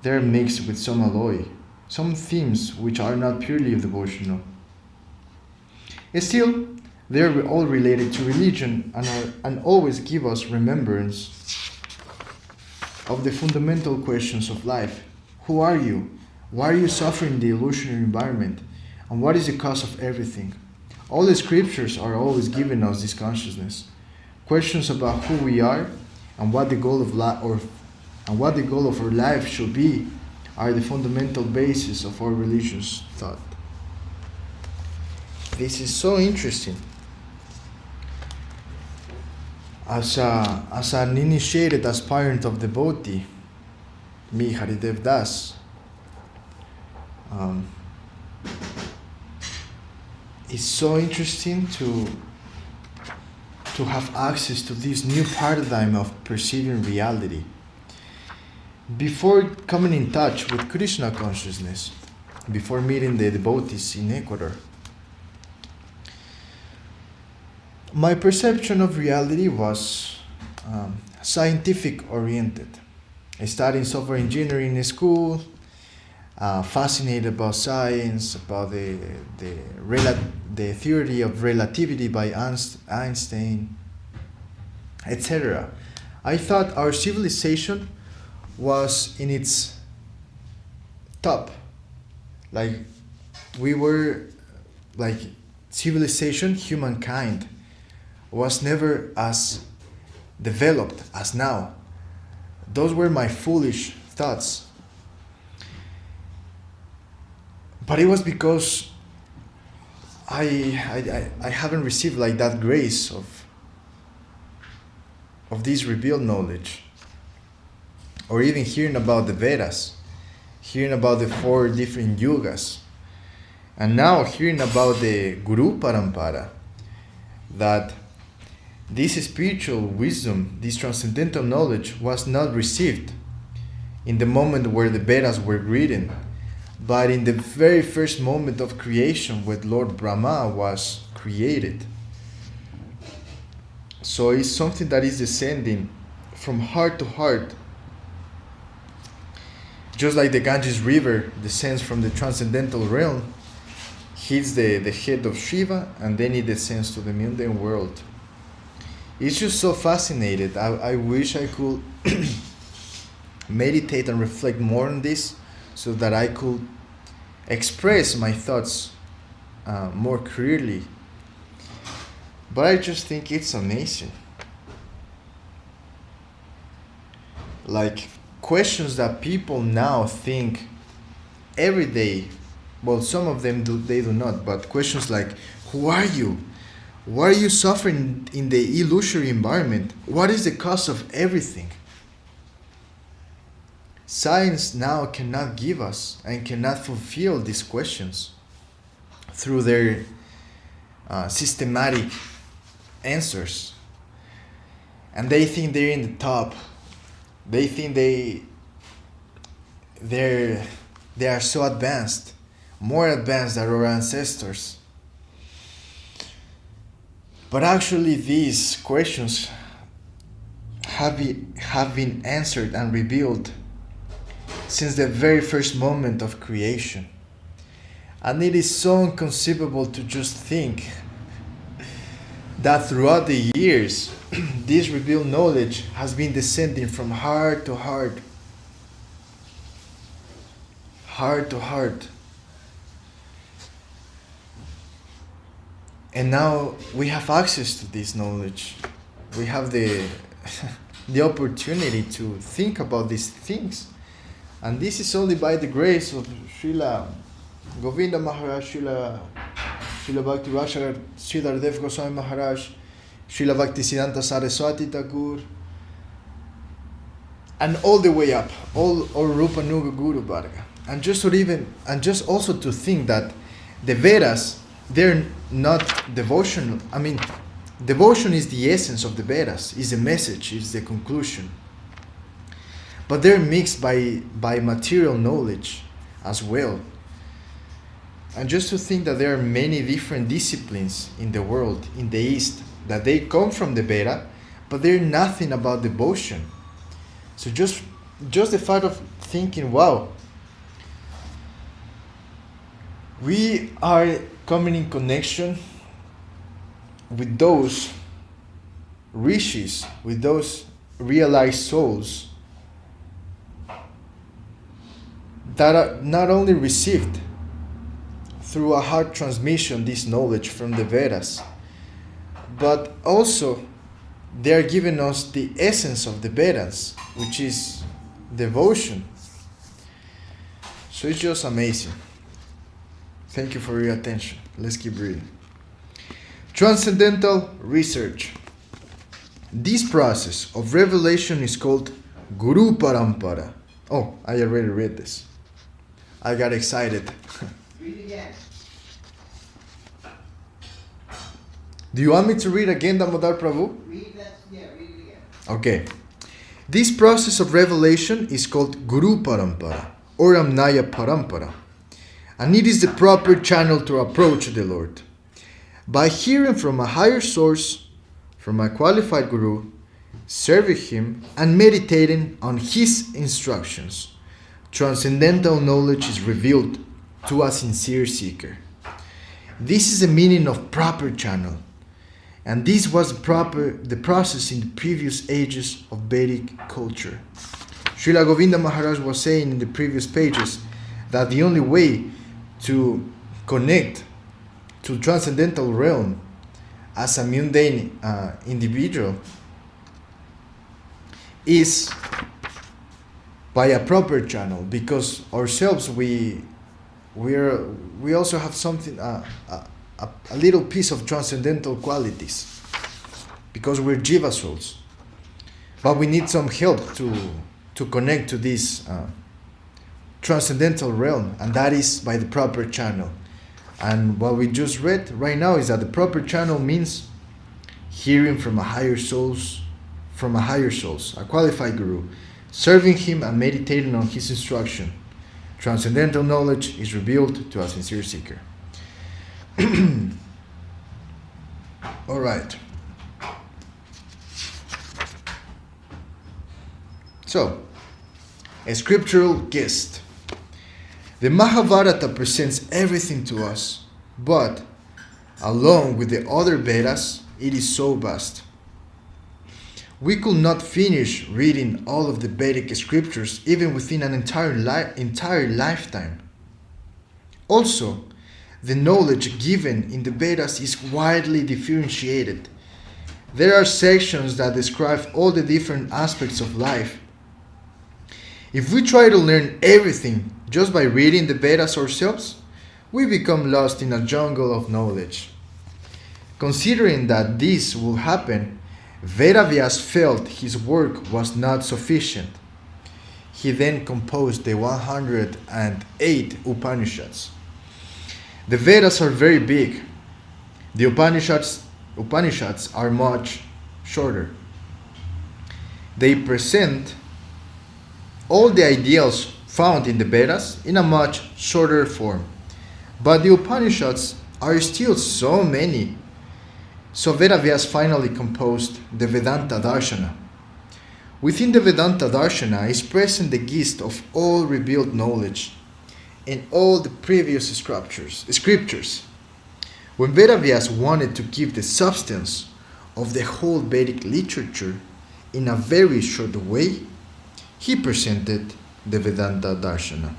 they're mixed with some alloy, some themes which are not purely devotional. Still, they're all related to religion and always give us remembrance of the fundamental questions of life. Who are you? Why are you suffering the illusionary environment? And what is the cause of everything? All the scriptures are always giving us this consciousness. Questions about who we are and what the goal of our life should be are the fundamental basis of our religious thought. This is so interesting. As an initiated aspirant of devotee, me Haridev Das, it's so interesting to have access to this new paradigm of perceiving reality. Before coming in touch with Krishna consciousness, before meeting the devotees in Ecuador, my perception of reality was scientific oriented. I studied software engineering in school, fascinated about science, about the theory of relativity by Einstein, etc. I thought our civilization was in its top. Like we were, like civilization, humankind was never as developed as now. Those were my foolish thoughts. But it was because I haven't received like that grace of this revealed knowledge, or even hearing about the Vedas, hearing about the 4 different yugas, and now hearing about the Guru Parampara, that this spiritual wisdom, this transcendental knowledge was not received in the moment where the Vedas were written, but in the very first moment of creation when Lord Brahma was created. So it's something that is descending from heart to heart, just like the Ganges River descends from the transcendental realm, hits the head of Shiva, and then it descends to the mundane world. It's just so fascinating. I wish I could meditate and reflect more on this so that I could express my thoughts more clearly. But I just think it's amazing. Like questions that people now think every day. Well, some of them they do not, but questions like, who are you? Why are you suffering in the illusory environment? What is the cause of everything? Science now cannot give us and cannot fulfill these questions through their systematic answers. And they think they're in the top. They think they are so advanced, more advanced than our ancestors. But actually these questions have been answered and revealed since the very first moment of creation. And it is so inconceivable to just think that throughout the years, this revealed knowledge has been descending from heart to heart, heart to heart. And now we have access to this knowledge. We have the opportunity to think about these things. And this is only by the grace of Srila Govinda Maharaj, Srila Bhakti Raja, Srila Dev Goswami Maharaj, Srila Bhaktisiddhanta Saraswati Thakur, and all the way up, all Rupa Nuga Guru Varga. And just also to think that the Vedas, they're not devotional. I mean, devotion is the essence of the Vedas, is the message, is the conclusion. But they're mixed by material knowledge as well. And just to think that there are many different disciplines in the world, in the East, that they come from the Veda, but they're nothing about devotion. So just the fact of thinking, wow, we are coming in connection with those rishis, with those realized souls that are not only received through a heart transmission this knowledge from the Vedas, but also they are giving us the essence of the Vedas, which is devotion. So it's just amazing. Thank you for your attention. Let's keep reading. Transcendental research. This process of revelation is called Guru Parampara. Oh, I already read this. I got excited. Read again. Do you want me to read again, Damodar Prabhu? Read it again. Okay. This process of revelation is called Guru Parampara or Amnaya Parampara. And it is the proper channel to approach the Lord. By hearing from a higher source, from a qualified Guru, serving him, and meditating on his instructions, transcendental knowledge is revealed to a sincere seeker. This is the meaning of proper channel. And this was the process in the previous ages of Vedic culture. Srila Govinda Maharaj was saying in the previous pages that the only way to connect to transcendental realm as a mundane individual is by a proper channel, because ourselves we we also have something a little piece of transcendental qualities, because we're jiva souls, but we need some help to connect to this transcendental realm, and that is by the proper channel. And what we just read right now is that the proper channel means hearing from a higher soul, a qualified guru, serving him and meditating on his instruction. Transcendental knowledge is revealed to a sincere seeker. All right. So, a scriptural gist. The Mahabharata presents everything to us, but along with the other Vedas, it is so vast. We could not finish reading all of the Vedic scriptures even within an entire lifetime. Also, the knowledge given in the Vedas is widely differentiated. There are sections that describe all the different aspects of life. If we try to learn everything just by reading the Vedas ourselves, we become lost in a jungle of knowledge. Considering that this will happen, Vedavyas felt his work was not sufficient. He then composed the 108 Upanishads. The Vedas are very big. The Upanishads are much shorter. They present all the ideals found in the Vedas in a much shorter form. But the Upanishads are still so many. So Vedavyas finally composed the Vedanta Darshana. Within the Vedanta Darshana is present the gist of all revealed knowledge in all the previous scriptures. When Vedavyas wanted to give the substance of the whole Vedic literature in a very short way, he presented the Vedanta Darshana.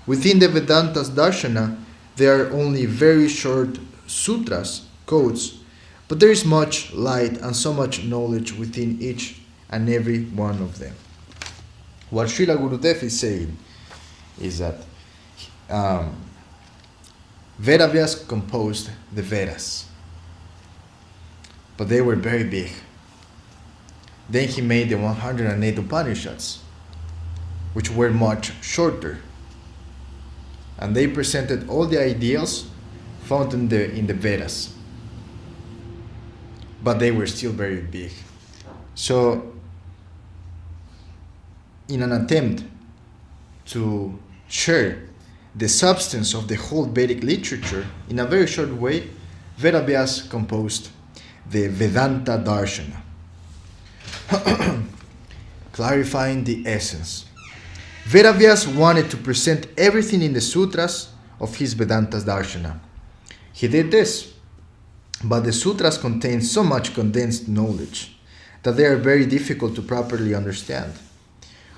Within the Vedanta Darshana, there are only very short sutras, quotes, but there is much light and so much knowledge within each and every one of them. What Srila Gurudev is saying is that Vedavyas composed the Vedas, but they were very big. Then he made the 108 Upanishads, which were much shorter, and they presented all the ideals found in the Vedas, but they were still very big. So, in an attempt to share the substance of the whole Vedic literature in a very short way, Vedavyas composed the Vedanta Darshana, clarifying the essence. Vedavyas wanted to present everything in the sutras of his Vedanta Darshana. He did this, but the sutras contain so much condensed knowledge that they are very difficult to properly understand.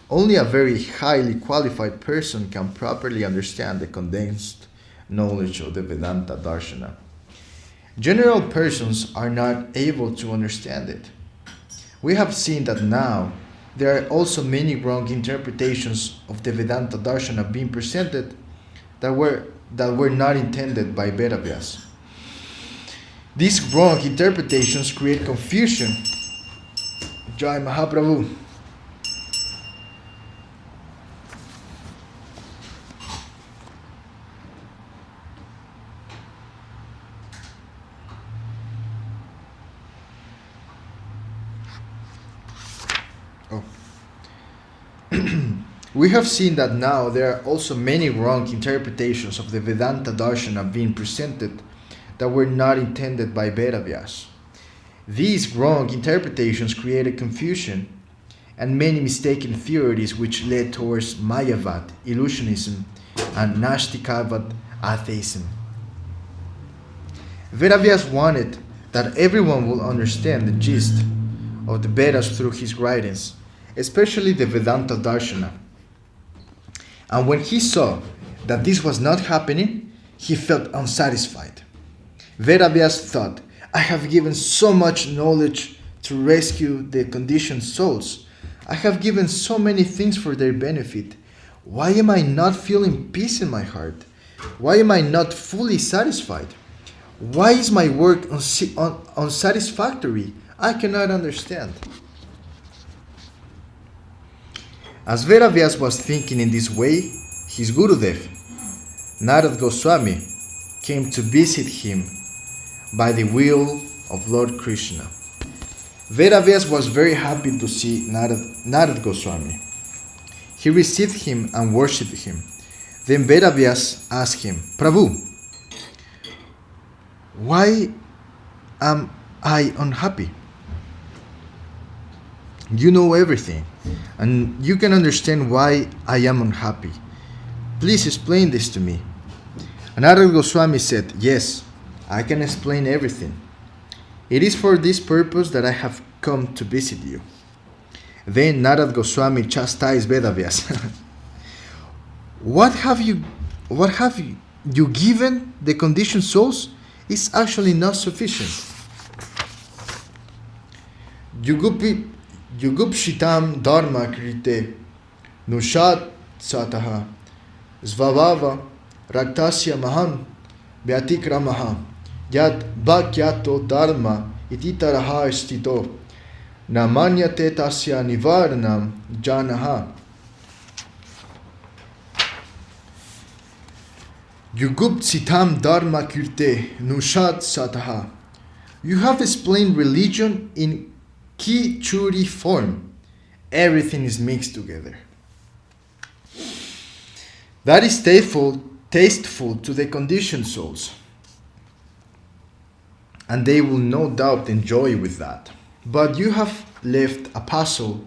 Only a very highly qualified person can properly understand the condensed knowledge of the Vedanta Darshana. General persons are not able to understand it. We have seen that now there are also many wrong interpretations of the Vedanta Darshana being presented that were not intended by Vedavyas. These wrong interpretations create confusion. Jai Mahaprabhu. We have seen that now there are also many wrong interpretations of the Vedanta Darshana being presented that were not intended by Vedavyas. These wrong interpretations created confusion and many mistaken theories which led towards Mayavad, illusionism, and Nastikavad, atheism. Vedavyas wanted that everyone will understand the gist of the Vedas through his guidance, especially the Vedanta Darshana. And when he saw that this was not happening, he felt unsatisfied. Vedavyas thought, I have given so much knowledge to rescue the conditioned souls. I have given so many things for their benefit. Why am I not feeling peace in my heart? Why am I not fully satisfied? Why is my work unsatisfactory? I cannot understand. As Vedavyas was thinking in this way, his Gurudev, Narad Goswami, came to visit him by the will of Lord Krishna. Vedavyas was very happy to see Narad Goswami. He received him and worshipped him. Then Vedavyas asked him, Prabhu, why am I unhappy? You know everything, and you can understand why I am unhappy. Please explain this to me. And Narad Goswami said, Yes, I can explain everything. It is for this purpose that I have come to visit you. Then Narad Goswami chastised Vedavyas. What have you given the conditioned souls? Is actually not sufficient. Yugupshitam dharma krite nushat sataha svabhava raktasya mahan vyatikramaha yad bhakyato dharma ititaraha stito namanyate tasya nivaranam janaha. Yugupsitam dharma kirte nushat sataha. You have explained religion in Kichuri form. Everything is mixed together. That is tasteful to the conditioned souls. And they will no doubt enjoy with that. But you have left a puzzle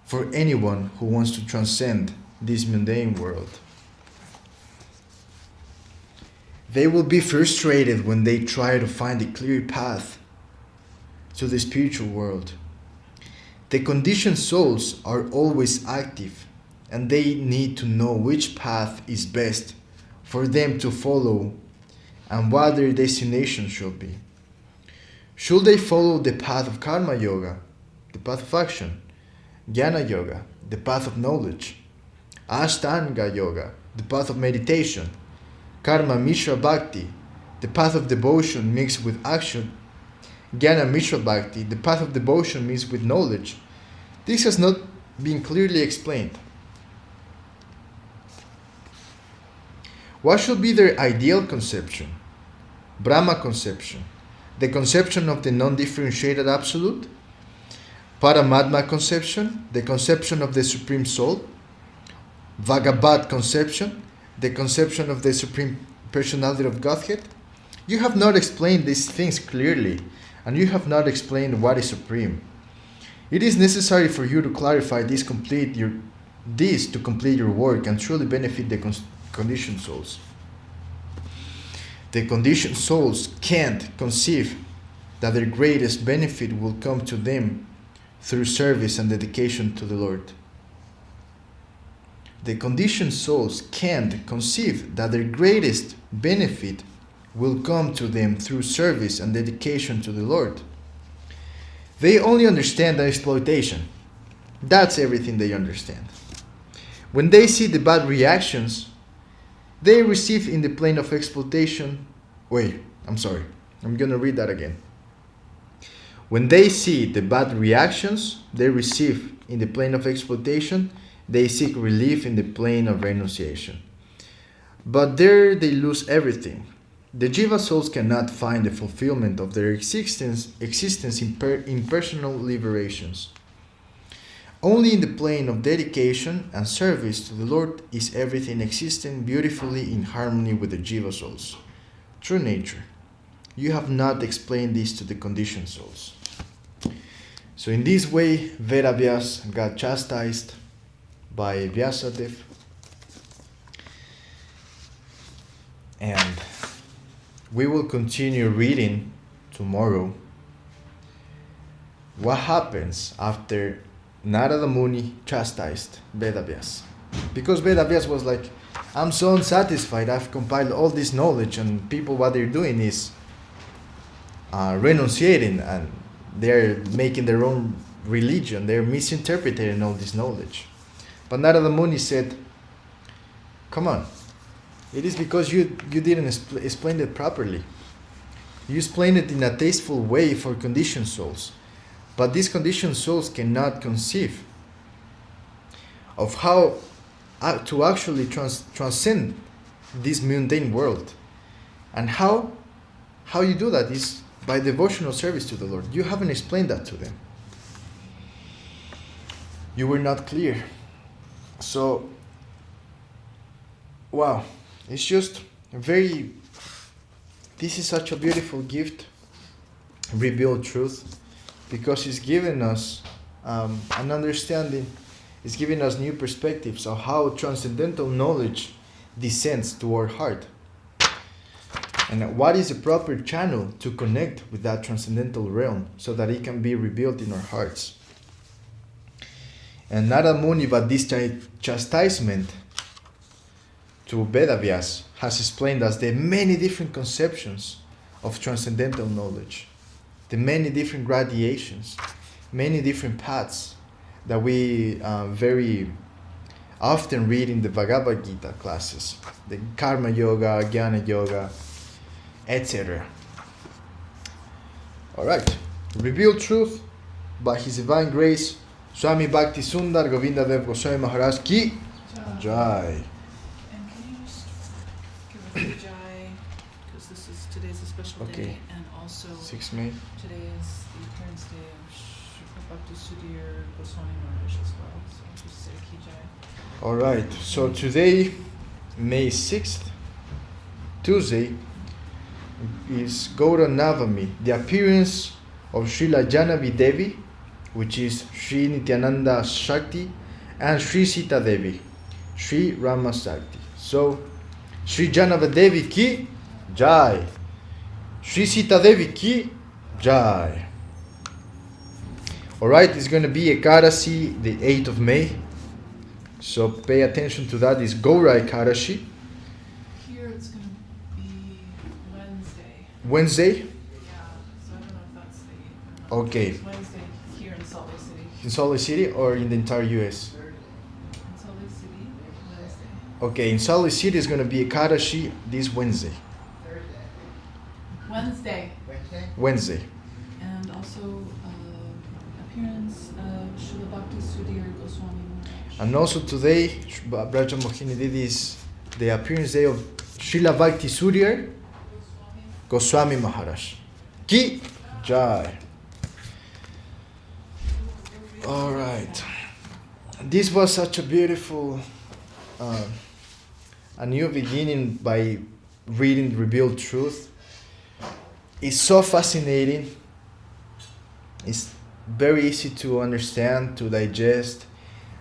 for anyone who wants to transcend this mundane world. They will be frustrated when they try to find a clear path to the spiritual world. The conditioned souls are always active, and they need to know which path is best for them to follow and what their destination should be. Should they follow the path of karma yoga, the path of action, jnana yoga, the path of knowledge, ashtanga yoga, the path of meditation, karma mishra bhakti, the path of devotion mixed with action, jnana mishra bhakti, the path of devotion mixed with knowledge? This has not been clearly explained. What should be their ideal conception? Brahma conception, the conception of the non-differentiated absolute? Paramatma conception, the conception of the Supreme Soul? Bhagavat conception, the conception of the Supreme Personality of Godhead? You have not explained these things clearly, and you have not explained what is supreme. It is necessary for you to clarify this to complete your work and truly benefit the conditioned souls. The conditioned souls can't conceive that their greatest benefit will come to them through service and dedication to the Lord. The conditioned souls can't conceive that their greatest benefit will come to them through service and dedication to the Lord. They only understand the exploitation. That's everything they understand. When they see the bad reactions they receive in the plane of exploitation. I'm going to read that again. When they see the bad reactions they receive in the plane of exploitation, they seek relief in the plane of renunciation. But there they lose everything. The Jiva souls cannot find the fulfillment of their existence in personal liberations. Only in the plane of dedication and service to the Lord is everything existing beautifully in harmony with the Jiva souls. True nature. You have not explained this to the conditioned souls. So in this way, Vedavyas got chastised by Vyasadeva, and we will continue reading tomorrow what happens after Narada Muni chastised Vedavyas. Because Vedavyas was like, I'm so unsatisfied, I've compiled all this knowledge and people what they're doing is renunciating and they're making their own religion, they're misinterpreting all this knowledge. But Narada Muni said, come on, It is because you didn't explain it properly. You explained it in a tasteful way for conditioned souls. But these conditioned souls cannot conceive of how to actually transcend this mundane world. And how you do that is by devotional service to the Lord. You haven't explained that to them. You were not clear. So, wow, it's just this is such a beautiful gift, revealed truth, because it's given us an understanding, it's giving us new perspectives of how transcendental knowledge descends to our heart. And what is the proper channel to connect with that transcendental realm so that it can be revealed in our hearts. And Narada Muni, but this chastisement to Vedavyas has explained us the many different conceptions of transcendental knowledge, the many different gradations, many different paths that we very often read in the Bhagavad Gita classes, the Karma Yoga, Jnana Yoga, etc. Alright, revealed truth by His Divine Grace, Swami Bhakti Sundar Govinda Dev Goswami Maharaj Ki Jai. And can you just give a jai, because today's a special day, and also 6 May. today is the appearance day of Srila Bhakti Sudhir Goswami Maharaj as well, so just say ki jai. Alright, so today, May 6th, Tuesday, is Gaura Navami, the appearance of Srila Janavi Devi, which is Sri Nityananda Shakti, and Sri Sita Devi, Sri Rama Shakti. So, Sri Janavi Devi Ki Jai, Sri Sita Devi Ki Jai. Alright, it's going to be Ekadasi, the 8th of May. So pay attention to that. It's Gaura Ekadashi. Here it's going to be Wednesday. Wednesday? Yeah, so I don't know if that's the... Okay. It's Wednesday here in Salt Lake City. In Salt Lake City or in the entire US? In Salt Lake City, Wednesday. Okay, in Salt Lake City is going to be Ekadashi this Wednesday. Wednesday. Wednesday. And also appearance of Srila Bhakti Sudhir Goswami Maharaj. And also today, Braja Mohini did is the appearance day of Srila Bhakti Sudhir Goswami Maharaj. Ki Jai. Alright. This was such a beautiful, a new beginning by reading Revealed Truth. It's so fascinating. It's very easy to understand, to digest.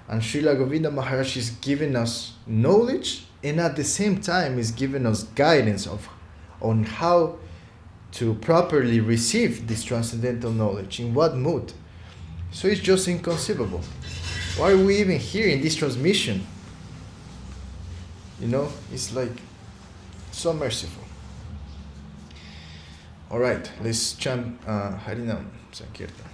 And Srila Govinda Maharaj is giving us knowledge, and at the same time is giving us guidance on how to properly receive this transcendental knowledge, in what mood. So it's just inconceivable. Why are we even here in this transmission? You know, it's like so merciful. Alright, let's chant Harinam Sankirtan.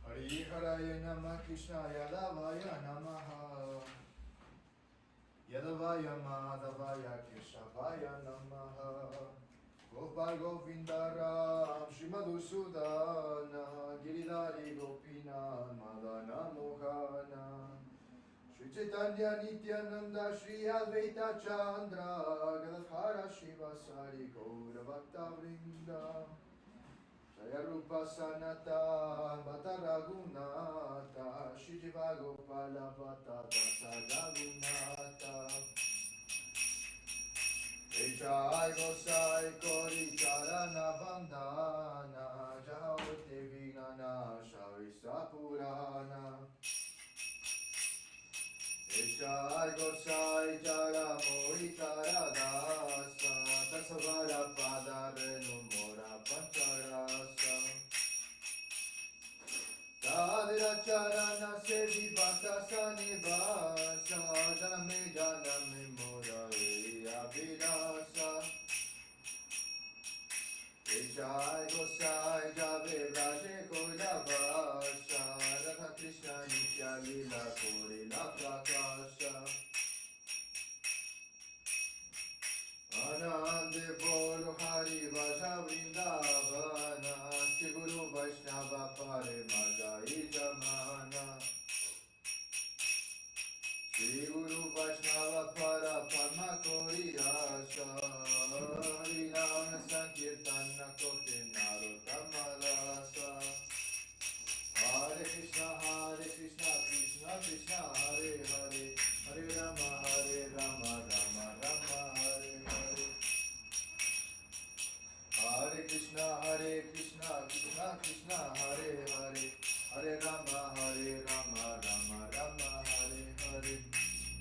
Hari Haraya Namah Krishna Yadavaya Namaha Yadavaya Madhavaya Keshavaya Namaha Gopal Govinda Ram Shrimadhusudana Giridhari Gopina Madana Mohana Shri Chaitanya Nityananda Shri Advaita Chandra Gadadhara Shiva Sari Gaura Bhakta Vrinda Jaya Rupa Sanata Bhata Raghunata Shri Jiva Gopala Bhata Dasa Raghunata Jai Gosai Kori Charana Bandhana Jahote Vinana Shavisa Purana Jai Gosai Jara Mohitara Dasa Tasavara Padare Numora Jai Gosai Jave Braja Koila Vasha Radha Krishna Nitya Lila Korila Prakasha Anande Bolo Hari Vaja Vrindavana Shri Guru Vaishnava Pare Madai Jamana Shri Guru Vaishnava Para Parma Kori Asha Hari Rama Sankirtana Kote Narottama Rasa Hare Krishna Krishna Krishna Hare Hare Hare Rama Rama Rama Hare Hare Hare Krishna Krishna Krishna Hare Hare Hare Rama Rama Rama Hare Hare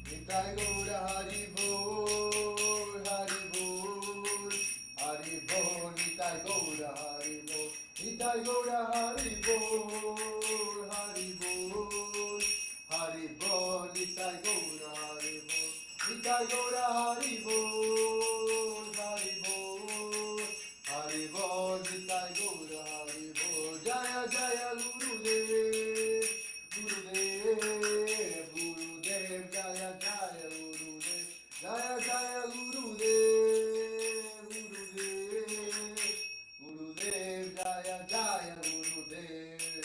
Nitai Gaura Hari Bol Hari Bol Hari Bol Nitai Gaura Hari Bol Nitai Gaura Hari Bol Hari Bol Hari Bol Nitai Gaura Hari Bol Nitai Gaura Hari Bol Hari Bol Hari Bol Nitai Gaura Hari Bol Jaya Jaya Gurudev Gurudev Gurudev Jaya Jaya Gurudev Jaya Jaya Gurudev Gurudev Gurudev Jaya Jaya Gurudev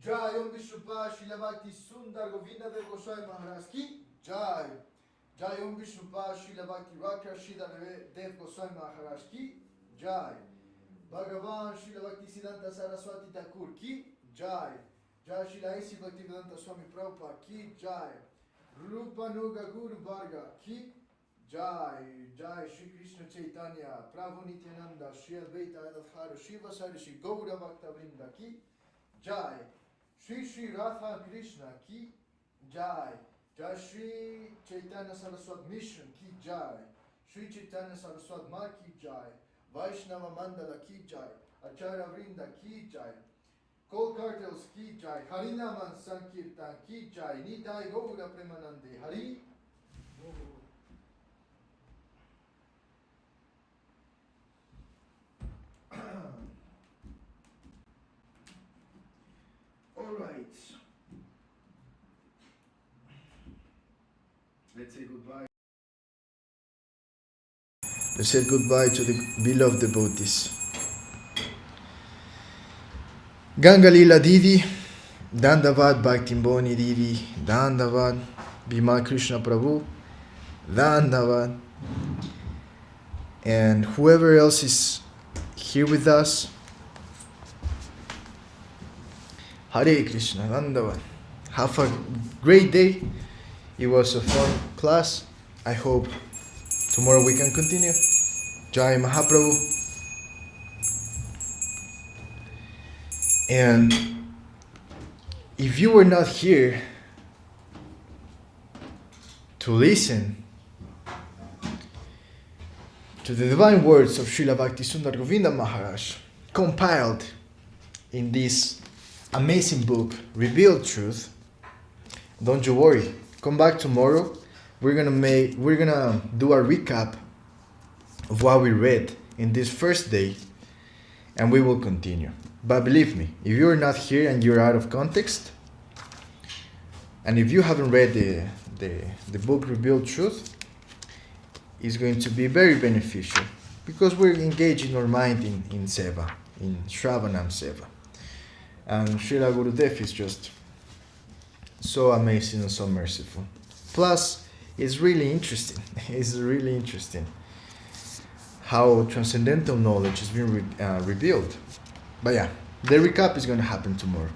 Jai Om Vishnupa Srila Bhakti Sundar Govinda Dev Goswami Maharaj Ki Jai Jai Om Vishnupa Srila Bhakti Rakha Srila Dev Goswami Maharaj Ki Jai Bhagavan Srila Bhakti Siddhanta Saraswati Thakur Ki Jai Jai Srila A.C. Bhaktivedanta Swami Prabhupada Ki Jai Rupanuga Guru Varga Ki Jai Jai Shri Krishna Chaitanya Prabhu Nityananda Shri Advaita Adhara Shiva Sari Shri Gaura Bhakta Vrinda Ki Jai Shri Shri Radha Krishna Ki Jai Jai Shri Chaitanya SCSMission Ki Jai Shri Chaitanya Saraswat Ma Ki Jai Vaishnava Mandala Ki Jai Acharya Vrinda Ki Jai Kol Cartels Ki Jai Harinaman Sankirtan Ki Jai Nitai Gaura Premanande Hari all right, let's say goodbye. Let's say goodbye to the beloved devotees. Ganga Lila Didi, Dandavat Bhaktimboni Didi, Dandavat Bhima Krishna Prabhu, Dandavat, and whoever else is here with us. Hare Krishna, Dandavat. Have a great day. It was a fun class. I hope tomorrow we can continue. Jai Mahaprabhu. And if you were not here to listen to the divine words of Srila Bhakti Sundar Govinda Maharaj, compiled in this amazing book, Revealed Truth, don't you worry. Come back tomorrow. We're gonna do a recap of what we read in this first day, and we will continue. But believe me, if you're not here and you're out of context, and if you haven't read the book Revealed Truth, it's going to be very beneficial because we're engaging our mind in Seva, in Śravaṇa Seva. And Srila Gurudev is just so amazing and so merciful. Plus, it's really interesting. It's really interesting how transcendental knowledge is being revealed. But yeah, the recap is going to happen tomorrow.